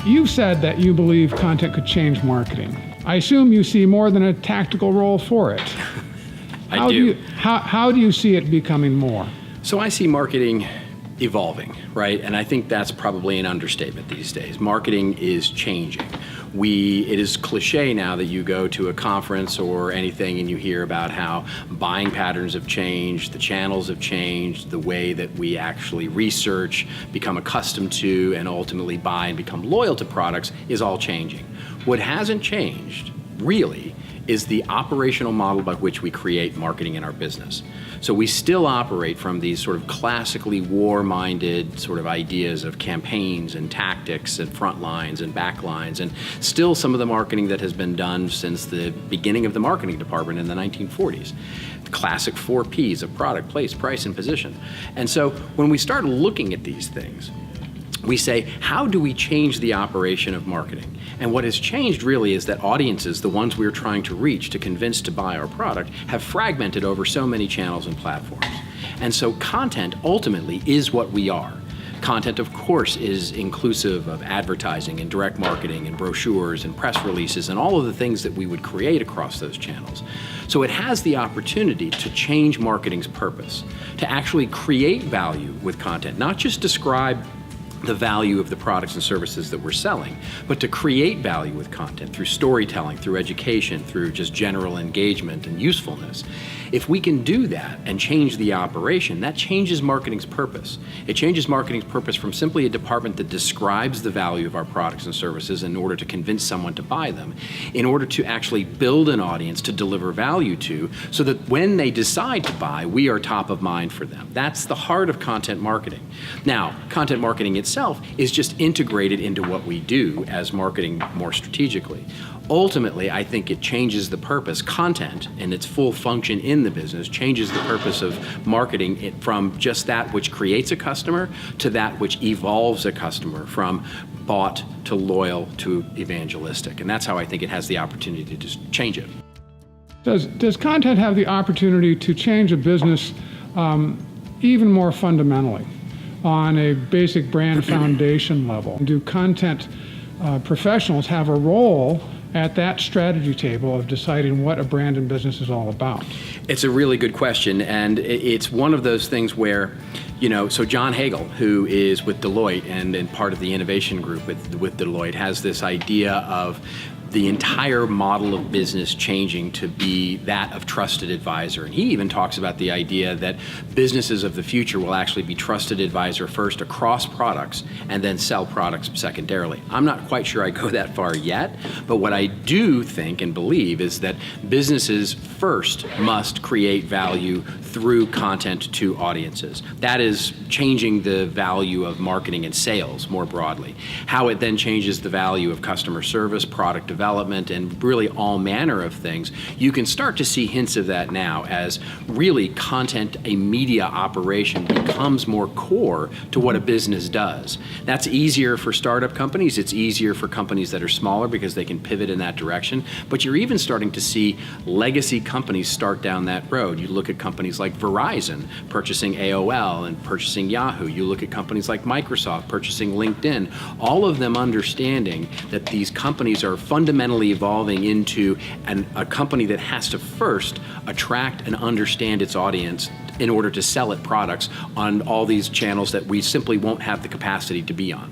You've said that you believe content could change marketing. I assume you see more than a tactical role for it. I do. How do you see it becoming more? So I see marketing evolving, right? And I think that's probably an understatement these days. Marketing is changing. It is cliche now that you go to a conference or anything and you hear about how buying patterns have changed, the channels have changed, the way that we actually research, become accustomed to, and ultimately buy and become loyal to products is all changing. What hasn't changed, really, is the operational model by which we create marketing in our business. So we still operate from these sort of classically war-minded sort of ideas of campaigns and tactics and front lines and back lines, and still some of the marketing that has been done since the beginning of the marketing department in the 1940s. The classic 4 Ps of product, place, price, and position. And so when we start looking at these things, we say, how do we change the operation of marketing? And what has changed really is that audiences, the ones we're trying to reach to convince to buy our product, have fragmented over so many channels and platforms. And so content ultimately is what we are. Content, of course, is inclusive of advertising and direct marketing and brochures and press releases and all of the things that we would create across those channels. So it has the opportunity to change marketing's purpose, to actually create value with content, not just describe the value of the products and services that we're selling, but to create value with content through storytelling, through education, through just general engagement and usefulness. If we can do that and change the operation, that changes marketing's purpose. It changes marketing's purpose from simply a department that describes the value of our products and services in order to convince someone to buy them, in order to actually build an audience to deliver value to, so that when they decide to buy, we are top of mind for them. That's the heart of content marketing. Now, content marketing itself is just integrated into what we do as marketing more strategically. Ultimately, I think it changes the purpose. Content and its full function in the business changes the purpose of marketing it from just that which creates a customer to that which evolves a customer from bought to loyal to evangelistic. And that's how I think it has the opportunity to just change it. Does content have the opportunity to change a business even more fundamentally on a basic brand foundation level? Do content professionals have a role at that strategy table of deciding what a brand and business is all about? It's a really good question, and it's one of those things where, so John Hagel, who is with Deloitte and part of the innovation group with Deloitte, has this idea of the entire model of business changing to be that of trusted advisor. And he even talks about the idea that businesses of the future will actually be trusted advisor first across products and then sell products secondarily. I'm not quite sure I go that far yet, but what I do think and believe is that businesses first must create value through content to audiences. That is changing the value of marketing and sales more broadly. How it then changes the value of customer service, product development, and really all manner of things. You can start to see hints of that now as really content, a media operation, becomes more core to what a business does. That's easier for startup companies. It's easier for companies that are smaller because they can pivot in that direction. But you're even starting to see legacy companies start down that road. You look at companies like Verizon purchasing AOL and purchasing Yahoo. You look at companies like Microsoft purchasing LinkedIn. All of them understanding that these companies are fundamentally evolving into a company that has to first attract and understand its audience in order to sell it products on all these channels that we simply won't have the capacity to be on.